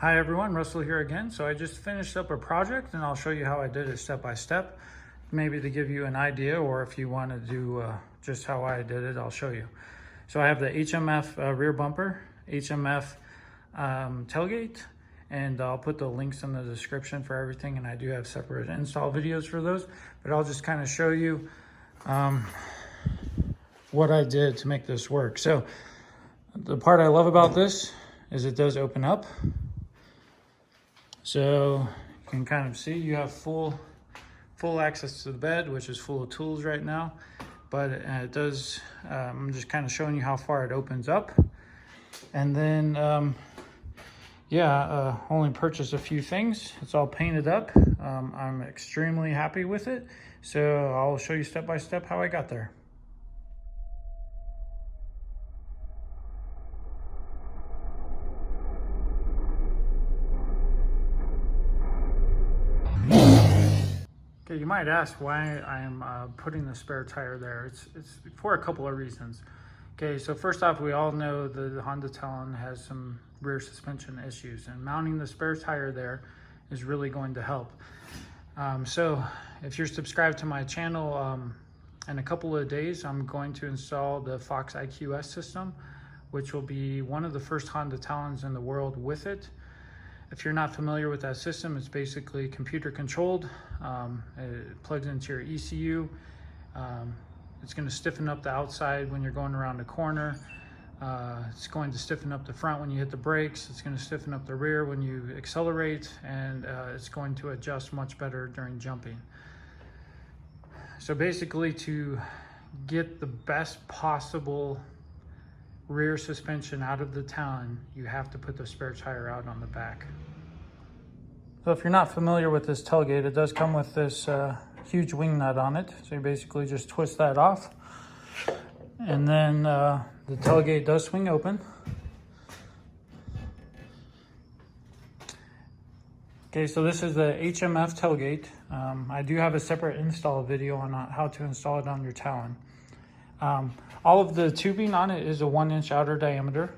Hi everyone, Russell here again. So I just finished up a project and I'll show you how I did it step by step, maybe to give you an idea, or if you want to do just how I did it, I'll show you. So I have the HMF rear bumper, HMF tailgate, and I'll put the links in the description for everything, and I do have separate install videos for those, but I'll just kind of show you what I did to make this work. So the part I love about this is it does open up. So you can kind of see you have full access to the bed, which is full of tools right now, but it does, I'm just kind of showing you how far it opens up. And then, only purchased a few things. It's all painted up. I'm extremely happy with it. So I'll show you step by step how I got there. Okay, you might ask why I'm putting the spare tire there. It's for a couple of reasons. Okay, so first off, we all know the Honda Talon has some rear suspension issues, and mounting the spare tire there is really going to help. So if you're subscribed to my channel, in a couple of days, I'm going to install the Fox IQS system, which will be one of the first Honda Talons in the world with it. If you're not familiar with that system, it's basically computer controlled. It plugs into your ECU. It's going to stiffen up the outside when you're going around the corner. It's going to stiffen up the front when you hit the brakes. It's going to stiffen up the rear when you accelerate, and it's going to adjust much better during jumping. So basically, to get the best possible rear suspension out of the Talon, you have to put the spare tire out on the back. So if you're not familiar with this tailgate, it does come with this huge wing nut on it. So you basically just twist that off, and then the tailgate does swing open. Okay, so this is the HMF tailgate. I do have a separate install video on how to install it on your Talon. All of the tubing on it is a 1-inch outer diameter.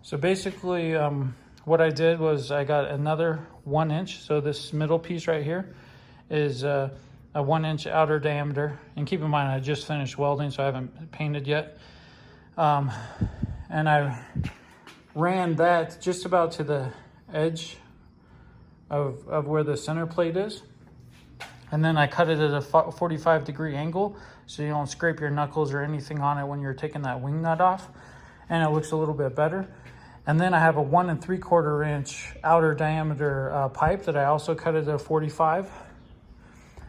So basically, what I did was I got another 1 inch. So this middle piece right here is a 1-inch outer diameter. And keep in mind, I just finished welding, so I haven't painted yet. And I ran that just about to the edge of where the center plate is. And then I cut it at a 45-degree angle, so you don't scrape your knuckles or anything on it when you're taking that wing nut off, and it looks a little bit better. And then I have a 1 3/4 inch outer diameter pipe that I also cut at a 45.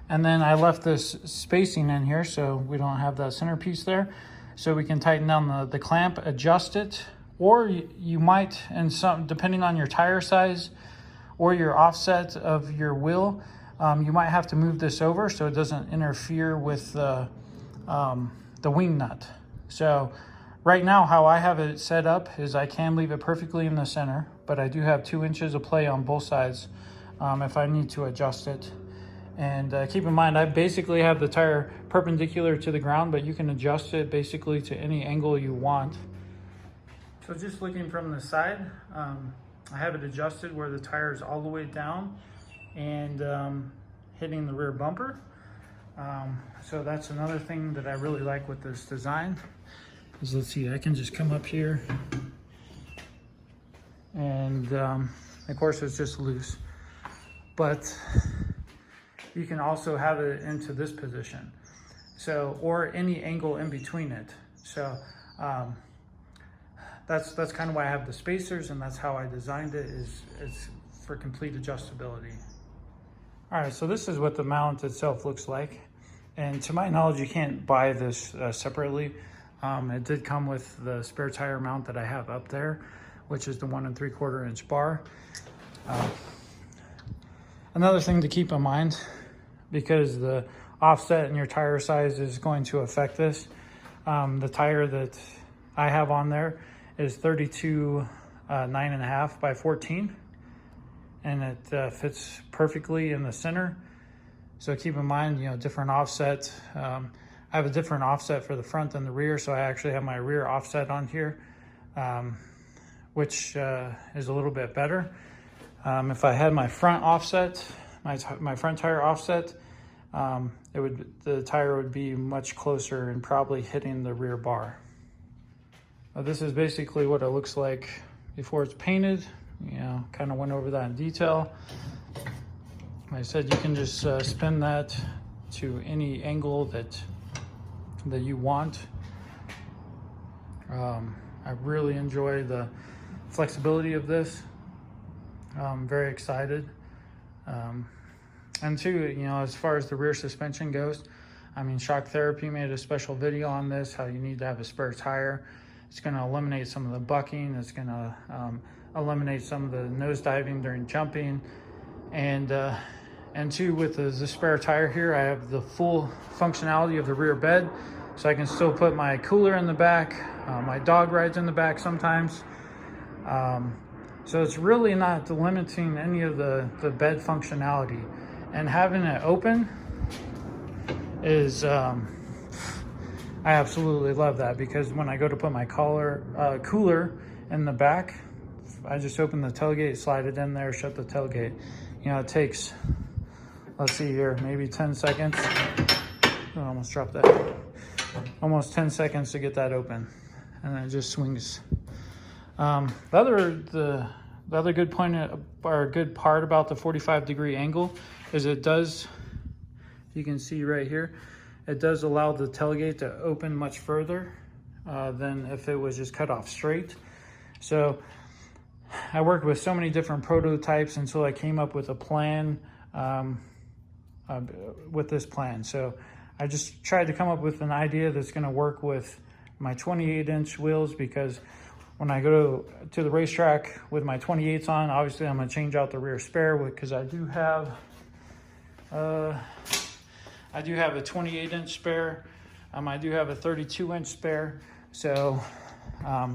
And then I left this spacing in here so we don't have that centerpiece there, so we can tighten down the clamp, adjust it, or you might, and some depending on your tire size or your offset of your wheel, you might have to move this over so it doesn't interfere with the wing nut. So right now, how I have it set up is I can leave it perfectly in the center, but I do have 2 inches of play on both sides if I need to adjust it. And keep in mind, I basically have the tire perpendicular to the ground, but you can adjust it basically to any angle you want. So just looking from the side, I have it adjusted where the tire is all the way down and hitting the rear bumper. So that's another thing that I really like with this design. Is, let's see, I can just come up here, and of course it's just loose, but you can also have it into this position, so, or any angle in between it. So that's kind of why I have the spacers, and that's how I designed it, is for complete adjustability. All right, so this is what the mount itself looks like, and to my knowledge, you can't buy this separately. It did come with the spare tire mount that I have up there, which is the 1 3/4 inch bar. Another thing to keep in mind, because the offset in your tire size is going to affect this, the tire that I have on there is 32 9.5 by 14, and it fits perfectly in the center. So keep in mind, different offset. I have a different offset for the front than the rear, so I actually have my rear offset on here, which is a little bit better. If I had my front offset, my front tire offset, the tire would be much closer and probably hitting the rear bar. This is basically what it looks like before it's painted. Kind of went over that in detail. Like I said, you can just spin that to any angle that you want. I really enjoy the flexibility of this. I'm very excited. And two, as far as the rear suspension goes, I mean, Shock Therapy made a special video on this, how you need to have a spare tire. It's going to eliminate some of the bucking. It's going to eliminate some of the nose diving during jumping. And two, with the spare tire here, I have the full functionality of the rear bed. So I can still put my cooler in the back. My dog rides in the back sometimes. So it's really not limiting any of the bed functionality. And having it open is, I absolutely love that, because when I go to put my cooler in the back, I just open the tailgate, slide it in there, shut the tailgate. It takes, let's see here, maybe 10 seconds. I almost dropped that. Almost 10 seconds to get that open, and then it just swings. The other good point, or good part about the 45-degree angle is it does, you can see right here, it does allow the tailgate to open much further than if it was just cut off straight. So I worked with so many different prototypes until I came up with a plan, with this plan. So I just tried to come up with an idea that's going to work with my 28-inch wheels, because when I go to the racetrack with my 28s on, obviously I'm going to change out the rear spare, because I do have a 28-inch spare. I do have a 32-inch spare, so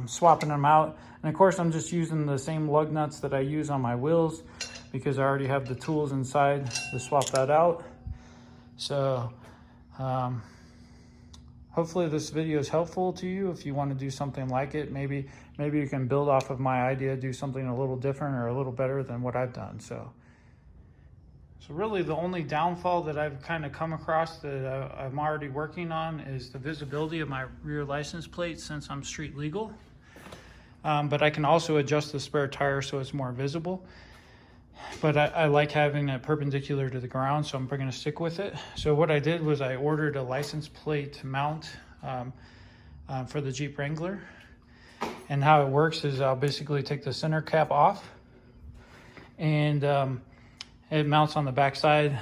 swapping them out. And of course, I'm just using the same lug nuts that I use on my wheels, because I already have the tools inside to swap that out. So hopefully this video is helpful to you if you want to do something like it. Maybe you can build off of my idea, do something a little different or a little better than what I've done. So really the only downfall that I've kind of come across that I'm already working on is the visibility of my rear license plate, since I'm street legal. But I can also adjust the spare tire so it's more visible. But I like having it perpendicular to the ground, so I'm going to stick with it. So what I did was I ordered a license plate mount for the Jeep Wrangler. And how it works is I'll basically take the center cap off, and it mounts on the back side.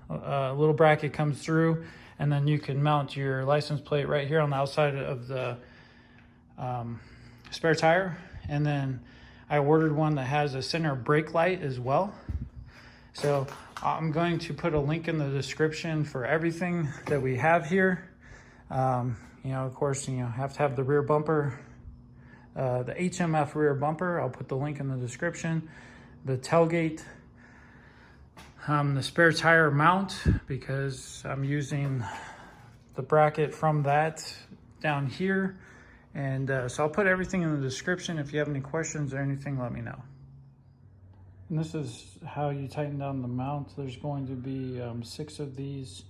A little bracket comes through, and then you can mount your license plate right here on the outside of the spare tire. And then I ordered one that has a center brake light as well. So I'm going to put a link in the description for everything that we have here. Of course, have to have the rear bumper, the HMF rear bumper. I'll put the link in the description. The tailgate, the spare tire mount, because I'm using the bracket from that down here. And so I'll put everything in the description. If you have any questions or anything, let me know. And this is how you tighten down the mount. There's going to be 6 of these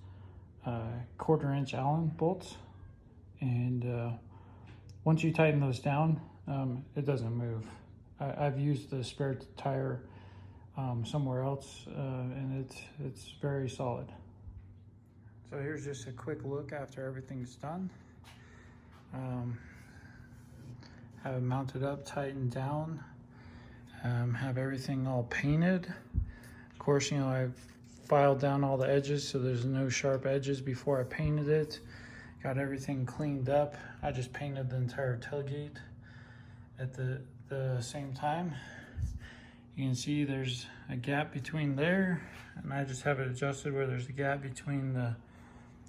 1/4-inch Allen bolts. And once you tighten those down, it doesn't move. I've used the spare tire somewhere else, and it's very solid. So here's just a quick look after everything's done. Have it mounted up, tightened down, have everything all painted. Of course, I've filed down all the edges so there's no sharp edges before I painted it. Got everything cleaned up. I just painted the entire tailgate at the same time. You can see there's a gap between there, and I just have it adjusted where there's a gap between the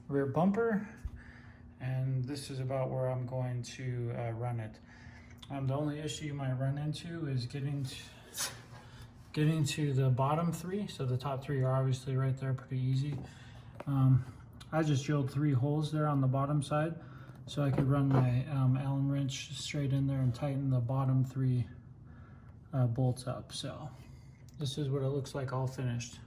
rear bumper, and this is about where I'm going to run it. The only issue you might run into is getting to the bottom 3. So the top 3 are obviously right there, pretty easy. I just drilled 3 holes there on the bottom side, so I could run my Allen wrench straight in there and tighten the bottom 3 bolts up. So this is what it looks like all finished.